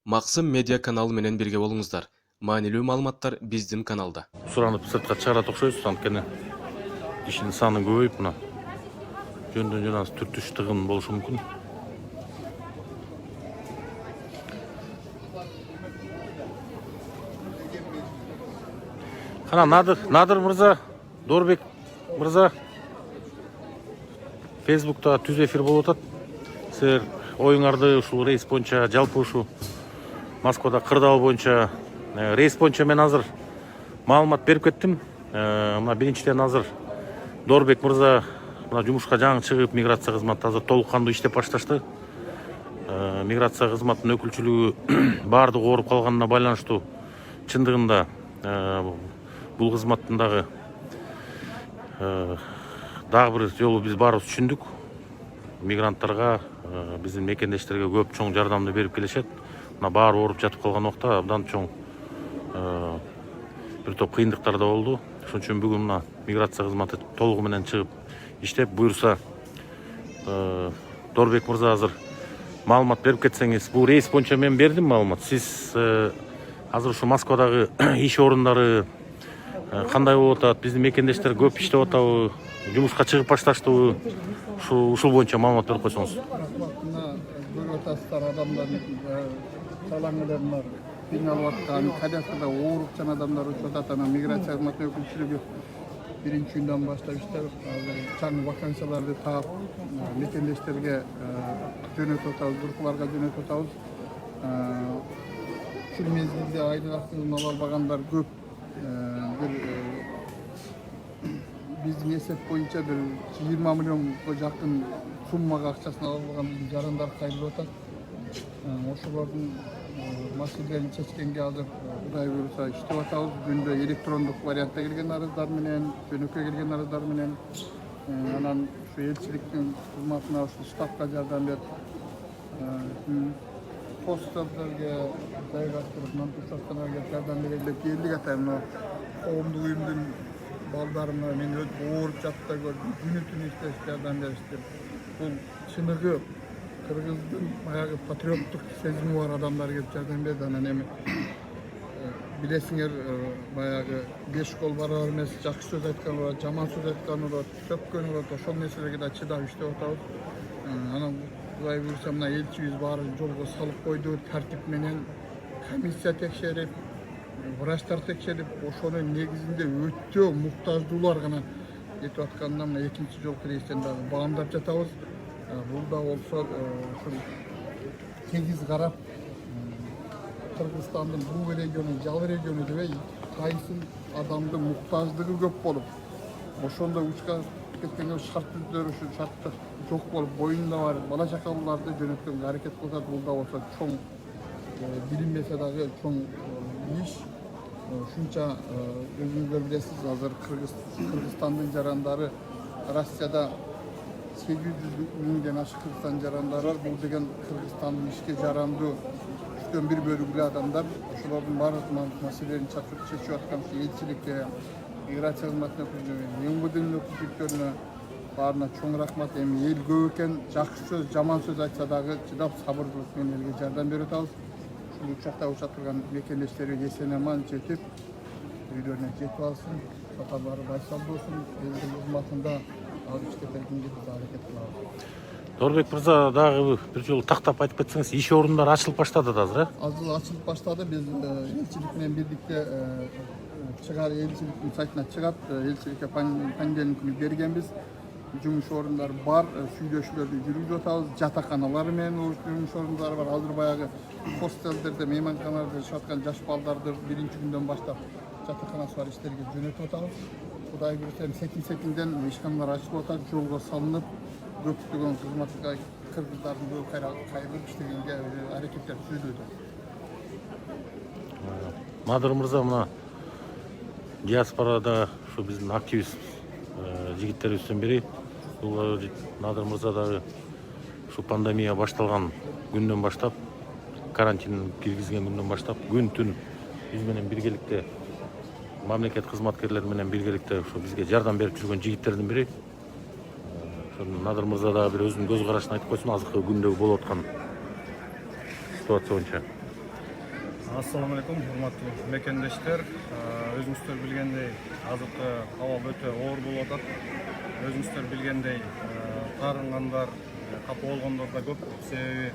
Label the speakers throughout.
Speaker 1: Максым медиа каналы менен бирге болуңуздар. Маанилүү маалыматтар биздин каналда.
Speaker 2: Суранып сыртқа чыгарат окшойбуз, анткени кишинин саны көбөйүп мына жөндөн жөн аз түртүш тыгын болушу мүмкүн. Кана Надыр мырза, Дорбек мырза Фейсбукта түз эфир болуп атат. Силер оюңарды ушул рейс боюнча, жалпы ушу Москвада кырдаал боюнча рейс боюнча мен азыр маалымат берип кеттим. Мына биринчиден азыр Дорбек мырза мына жумушка жаңы чыгып, миграция кызматы азыр толук кандуу иштеп башташты. Миграция кызматынын өкүлчүлүгү баардыгы ооруп калганына байланыштуу чындыгында бул кызматтын дагы бир жолу биз баарыбыз түшүндүк. Мигранттарга, биздин мекендештерге көп чоң жардамды берип келишет. Мына баары ооруп жатып калган убакта абдан чоң бир топ кыйындыктар да болду. Ошон үчүн бүгүн мына миграция кызматы толугу менен чыгып иштеп, буюрса Дорбек мырза азыр маалымат берип кетсеңиз. Бул рейс боюнча мен бердим маалымат. Сиз азыр ушу Москвадагы иш орундары кандай болуп атат? Биздин мекендештер көп иштеп атабы? Жумушка чыгып башташтыбы? Ушул боюнча маалымат берип койсоңуз.
Speaker 3: Көрүп атасыздар, адамдардын талаңдарына кыйналып аткан, кадастрда ооруп жан адамдар өтүп атат. Анан миграция кызматынын өкүлчүлүгү биринчи күндөн баштап иштеп, жаңы вакансияларды таап, мекендештерге жөнөтүп атабыз, группаларга жөнөтүп атабыз. Ушул мезгилде айлык акчасын ала албагандар көп. Биздин эсеп боюнча бир 20 миллионго жакын суммага акчасын ала албаган биздин жарандар кайрылып атат. Ошолордун маселелерин чечкенге азыр Кудай буюрса иштеп атабыз. Күндө электрондук вариантта келген арыздар менен, жөнөкөй келген арыздар менен, анан ушу элчиликтин кызматына, ушу штабка жардам берип, посттарга жайгаштырып, мантушаттарга жардам берели деп келдик ата. Мына коомдук уюмдун балдарына мен ооруп жатта көрдүм, күнү түнү иштеп жардам беришти. Бул чыныгы кыргыздын баягы патриоттук сезими бар адамдар келип жардам берди. Анан эми билесиңер, баягы беш кол барабар эмес, жакшы сөз айткан болот, жаман сөз айткан болот, сөккөн болот, ошол нерселерге да чыдап иштеп атабыз. Анан Кудай буюрса мына элчибиз баарын жолго салып койду, тартип менен комиссия текшерип, врачтар текшерип, ошонун негизинде өтө муктаждуулар гана кетип атканынан мына экинчи жолку рейстен дагы баамдап жатабыз. Бул да болсо ушул тегиз карап, Кыргызстандын бул региону, жал региону дебей, кайсы адамдын муктаждыгы көп болуп, ошондо учка кеткенге шарт түздөр, ушу шарттар жок болуп, боюнда бар бала чакаларды жөнөткөнгө аракет кылат. Бул да болсо чоң билинбесе дагы чоң иш. Ушунча өзүңүздөр билесиз, азыр Кыргызстандын жарандары Россияда 800 миңден ашык Кыргызстан жарандары бар. Бул деген Кыргызстандын ишке жарандуу 1/3 бөлүгү адамдар. Ошолордун баардык маселелерин чечип аткан элчиликке, миграция кызматына, МВДнын өкүлдүктөрүнө баарына чоң рахмат. Эми эл көп экен, жакшы сөз, жаман сөз айтса дагы чыдап сабырдуулук менен элге жардам берип атабыз. Ушул учакта учат турган мекендештерге эсен аман жетип, үйлөрүнө жетип алсын, сапарлары байсалдуу болсун, элдин кызматында алып иштетергенге биз аракет кылабыз.
Speaker 2: Дорбек мырза дагы бир жолу тактап айтып кетсеңиз, иш орундары ачылып баштады да азыр,
Speaker 3: Азыр ачылып баштады. Биз элчилик менен бирдикте чыгар, элчиликтин сайтына чыгат. Элчиликке понедельник күнү бергенбиз. Жумуш орундары бар, сүйлөшүүлөрдү жүргүзүп атабыз. Жатаканалар менен жумуш орундары бар. Азыр баягы хостелдерде, мейманканаларда жашап аткан жаш балдарды биринчи күндөн баштап жатаканасы бар иштерге жөнөтүп атабыз. Кудай буюрса секин-секинден ишканалар ачылып атат, жолго салынып, көптөгөн кызматка кыргыздардын көп кайрылып иштегенге аракеттер түзүлүүдө.
Speaker 2: Надыр мырза мына диаспорада ушу биздин активист жигиттерибизден бири. Бул Надыр мырза дагы ушу пандемия башталган күндөн баштап, карантин киргизген күндөн баштап күн түн биз менен биргеликте, мамлекет кызматкерлери менен биргеликте ушу бизге жардам берип жүргөн жигиттердин бири. Надыр мырза дагы бир өзүнүн көз карашын айтып койсун азыркы күндөгү болуп аткан ситуация боюнча.
Speaker 4: Assalamu alaikum, hurmatlı mekendештер. Өзүңүздөр билгендей, азыркы абал өтө оор болуп атат. Өзүңүздөр билгендей, таарынгандар, капа болгондор да көп. Себеби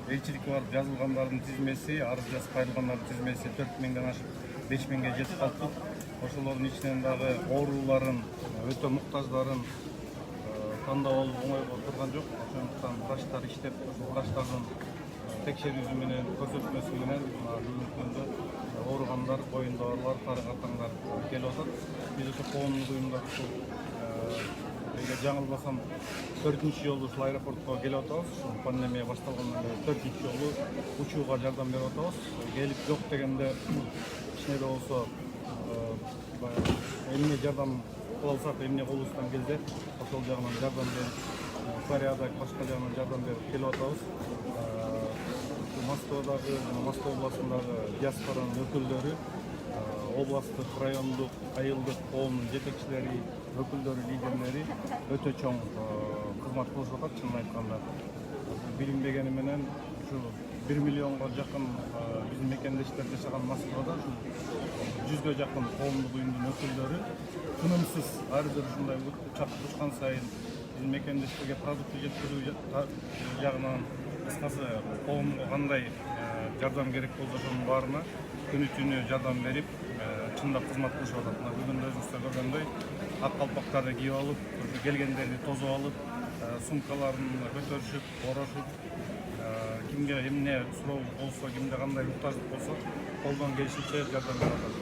Speaker 4: элчиликке барып жазылгандардын тизмеси, арыз жазып кайрылгандардын тизмеси 4000ден ашып 5000ге жетип калды. Ошолордун ичинен дагы ооруларын, өтө муктаждарын тандап алуу оңойго турган жок. Ошондуктан врачтар иштеп, ошол врачтардын текшерүүсү менен, көрсөтмөсү менен бүгүнкү күндө ооругандар, боюнда оорулар, катаңдар келип атат. Биз ошо коомдук уюмдар ушул эгер жаңылбасам 4-нчи жолу ушул аэропортко келип атабыз. Ушул пандемия башталгандан бери 4-нчи жолу учууга жардам берип атабыз. Келип жок дегенде кичине да болсо эмне жардам кыла алсак, эмне колубуздан келсе, ошол жагынан жардам берип, Фариада башка жагынан жардам берип келип атабыз. Москвадагы, Москва областындагы диаспоранын өкүлдөрү, областтык, райондук, айылдык коомдун жетекчилери, өкүлдөрү, лидерлери өтө чоң кызмат кылышып атат. Чынын айтканда, билинбегени менен ушу 1 миллионго жакын биздин мекендештер жашаган Москвада 100гө жакын коомдук уюмдун өкүлдөрү тынымсыз ар бир ушундай учак тушкан сайын биздин мекендештерге продукты жеткирүү жагынан кыскасы коомго кандай жардам керек болсо ошонун баарына күнү түнү жардам берип чындап кызмат кылышып атат. Бүгүн өзүңүздөр көргөндөй ак калпактарды кийип алып, келгендерди тосуп алып, сумкаларын көтөрүшүп, орошуп, кимге эмне суроо болсо, кимде кандай муктаждык болсо, колдон келишинче жардам берип атат.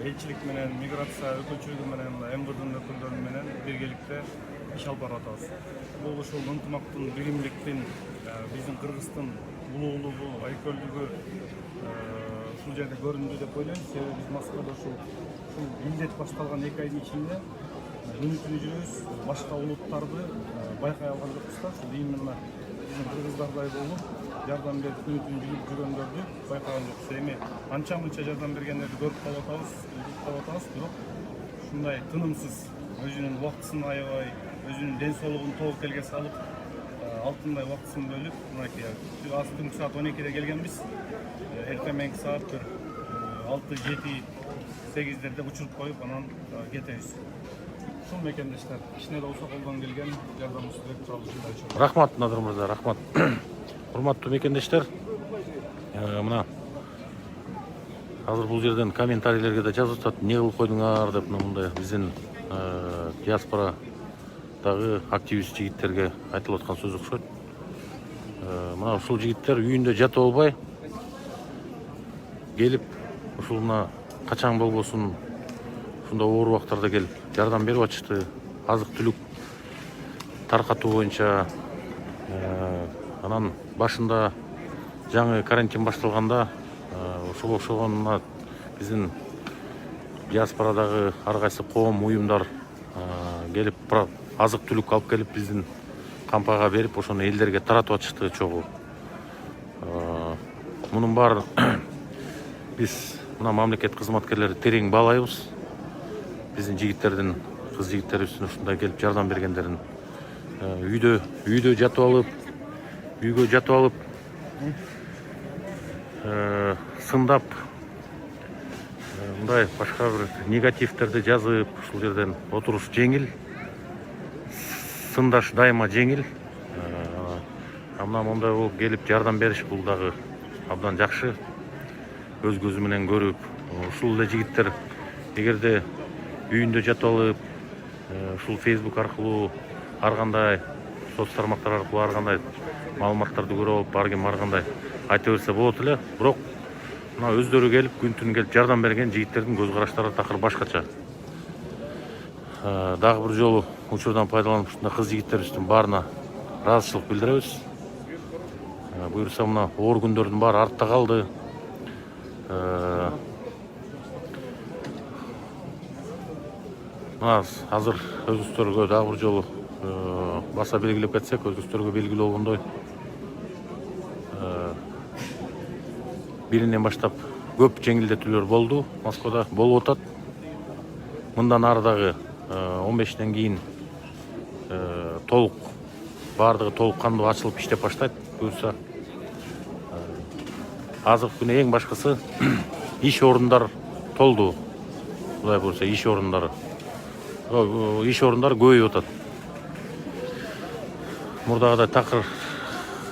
Speaker 4: Элчилик менен, миграция өкүлчүлүгү менен, МВДнын өкүлдөрү менен биргеликте иш алып барып атабыз. Бул ушул ынтымактын, биримдиктин, биздин Кыргыздын улуулугу, айкөлдүгү ушул жерде көрүндү деп ойлойм. Себеби биз Москвада ушул илдет башталган 2 айдын ичинде күнү түнү жүрөбүз, башка улуттарды байкай алган жокпуз да. Ушул именно биздин кыргыздардай болуп, жардам берип күнү түнү жүргөндөрдү байкаган жокпуз. Эми анча-мынча жардам бергендерди көрүп калып атабыз, бирок ушундай тынымсыз өзүнүн убактысын аябай, өзүнүн ден соолугун тобокелге салып, алтындай убактысын бөлүп, мынакей азыр түнкү саат 12де келгенбиз. Эртең саат 6-7-8дерде учуруп коюп, анан кетебиз. Ушул мекендештер кичине да болсо колдон келген жардамыбызды берип турабыз.
Speaker 2: Рахмат, Надыр мырза, рахмат. Урматтуу мекендештер, мына азыр бул жерден комментарийлерге да жазып атат, эмне кылып койдуңар деп, мындай биздин диаспорадагы активист жигиттерге айтылып аткан сөз окшойт. Мына ушул жигиттер үйүндө жатып албай келип, ушул мына качаң болбосун ушундай оор убактарда келип жардам берип атышты. Азык түлүк таркатуу боюнча, анан башында жаңы карантин башталганда ошого окшогон биздин диаспорадагы ар кайсы коом, уюмдар келип азык түлүк алып келип биздин кампага берип, ошону элдерге таратып атышты чогуу. Мунун баары биз мына мамлекет кызматкерлери терең баалайбыз. Биздин жигиттердин, кыз жигиттерибиздин ушундай келип жардам бергендерин үйгө жатып алып сындап, мындай башка бир негативтерди жазып, ушул жерден отуруш жеңил, сындаш дайыма жеңил. Мына мондай болуп келип жардам бериш, бул дагы абдан жакшы. Өз көзү менен көрүп, ушул эле жигиттер эгерде үйүндө жатып алып, ушул Facebook аркылуу ар кандай соц тармактар аркылуу ар кандай маалыматтарды көрүп алып, ар ким ар кандай айта берсе болот эле. Бирок мына өздөрү келип, күн түн келип жардам берген жигиттердин көз караштары такыр башкача. Дагы бир жолу учурдан пайдаланып, ушундай кыз жигиттерибиздин баарына ыраазычылык билдиребиз. Буюрса мына оор күндөрдүн баары артта калды. Азыр өзүңүздөргө дагы бир жолу баса белгилеп кетсек, өзүңүздөргө белгилүү болгондой, биринен баштап көп жеңилдетүүлөр болду, Москвада болуп атат. Мындан ары дагы 15-тен кийин баардыгы толук кандуу ачылып иштеп баштайт. Буюрса азыркы күнү эң башкысы иш орундар толду. Кудай буйрса иш орундары көбөйүп атат. Мурдагыдай такыр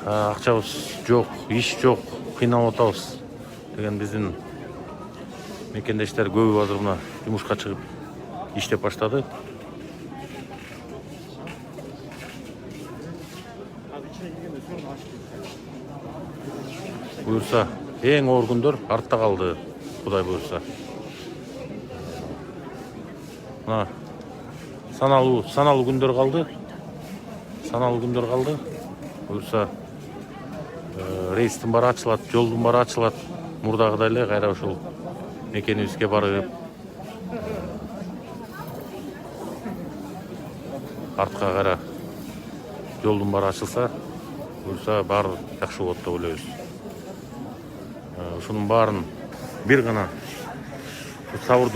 Speaker 2: акчабыз жок, иш жок, кыйналып атабыз деген биздин мекендештер көбү азыр мына жумушка чыгып иштеп баштады. Буйрса эң оор күндөр артта калды. Кудай буйрса. Мына саналуу күндөр калды. Буйрса рейстин баары ачылат, жолдун баары ачылат. Мурдагыдай эле кайра ушул мекенибизге барып, артка кайра жолдун баары ачылса, буйрса баары жакшы болот деп ойлойбуз. Ушунун баарын бир гана саур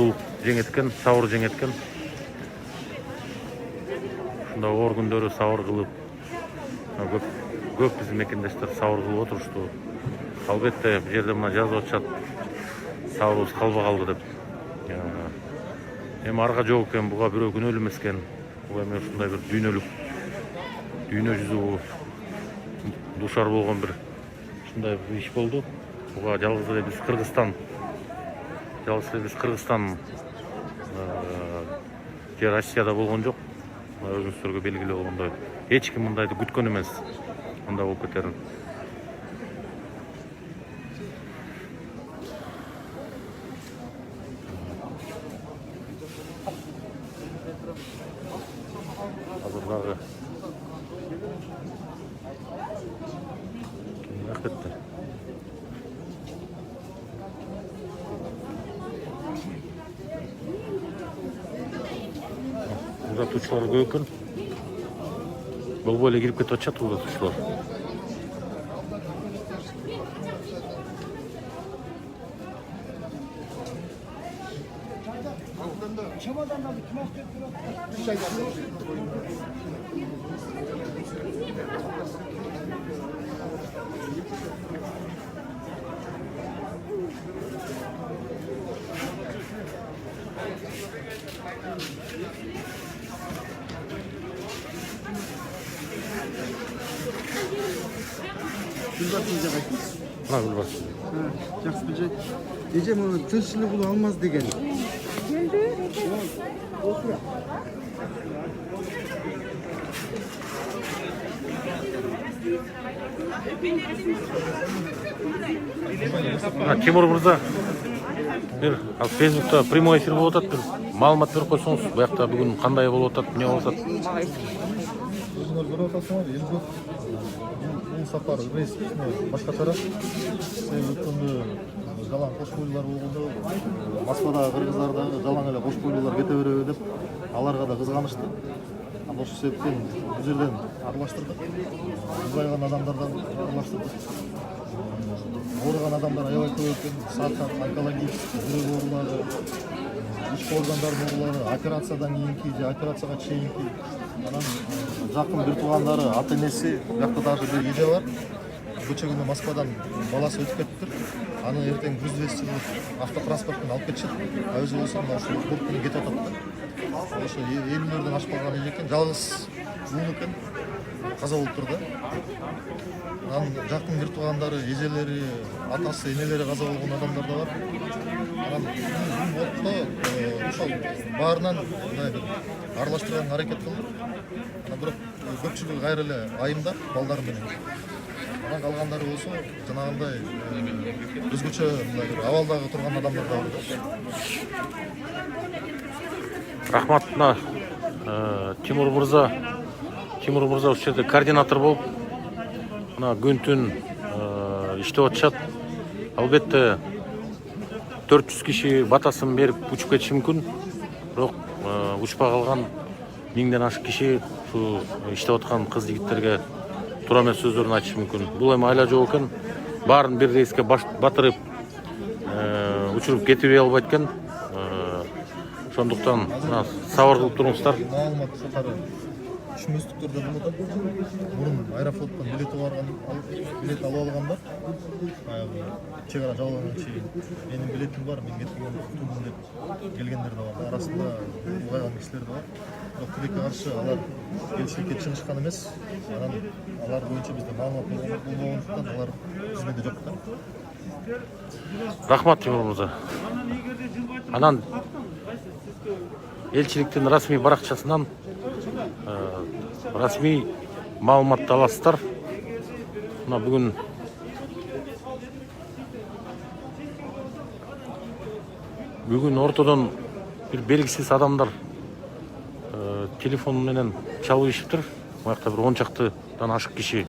Speaker 2: жеңеткен. Ушунда оор күндөрү саур кылып, көп биздин мекендештер саур кылып отурушту. Албетте бул жерде мына жазып атышат, сауырубуз калбай калды деп. Эми арга жок экен, буга бирөө күнөөлүү эмес экен. Буга эми ушундай бир дүйнө жүзү душар болгон бир ушундай бир иш болду. Буга жалгыз эле биз Кыргызстан же Россияда болгон жок. Өзүңүздөргө белгилүү болгондой эч ким мындайды күткөн эмес. Мында болуп кетерин. Азыр дагы кетти. Узатуучулар көп экен. Болбой эле кирип кетип атышат узатуучулар.
Speaker 5: Gülbak iyice bakmış.
Speaker 2: Мына гүл бар.
Speaker 5: Жақсы білжек. Ece bunu tınçlı bulu almaz degen.
Speaker 2: Тимур мырза, бир ал Facebook'ta прямой эфир болуп атат, бир маалымат берип койсоңуз, буякта бүгүн кандай болуп атат, эмне болуп атат?
Speaker 6: Өзүңөр көрүп атасыңар, эл көп. Бул сапар рейс башкачара. Өткөндө жалаң кош бойлуулар болгондо, Москвадагы кыргыздардагы жалаң эле кош бойлуулар кете береби деп, аларга да кызганышты. Ошол себептен бул жерден аралаштырдык. Узайган адамдардан аралаштырдык. Ооруган адамдар аябай көп экен. Сааттар, онкологический, жүрөк оорулары, ички органдардын оорулары, операциядан кийинки же операцияга чейинки. Анан жакын бир туугандары, ата энеси, бuyakta даже бир эже бар. Көчө күнү Москвадан баласы өтүп кетиптир. Аны эртең груз автотранспортун алып кетишет. Өзү болсо ошол күнү кетип атат да. Ошо 50-лерден ашып калган эже экен, жалгыз уул экен, каза болуптур да. Анан жакын бир туугандары, эжелери, атасы, энелери каза болгон адамдар да бар. Анан отто ошол баарынан мындай бир аралаштырганга аракет кылдык. Анан бирок көпчүлүгү кайра эле айымдар, балдар менен. Анан калгандары болсо жанагындай өзгөчө мындай бир абалдагы турган адамдар да бар.
Speaker 2: Рахмат, мына Тимур мырза ушул жерде координатор болуп, мына күн-түн иштеп атышат. Албетте 400 киши батасын берип учуп кетиши мүмкүн. Бирок учпай калган 1000ден ашык киши ушу иштеп аткан кыз-жигиттерге туура эмес сөздөрүн айтышы мүмкүн. Бул эми айла жок экен. Баарын бир рейске батырып учуруп кетире албайт экен. Ошондуктан сабыр кылып туруңуздар.
Speaker 6: Маалымат сапары түшүнбөстүктөрдөн болуп атат. Мурун аэрофлоттон билет алып алгандар баягы чек ара жабылганга чейин менин билетим бар, мен кетпеген уктумун деп келгендер да бар. Арасында улгайган кишилер да бар. Бирок тилекке каршы алар элчиликке чыгышкан эмес. Анан алар боюнча бизде маалымат болбогондуктан алар бизде жок да.
Speaker 2: Рахмат Тимур мырза. Анан элчиликтин расмий баракчасынан расмий маалыматты аласыздар. Мына бүгүн ортодон бир белгисиз адамдар телефон менен чалып ийишиптир. Бу жакта бир 10 чактыдан ашык киши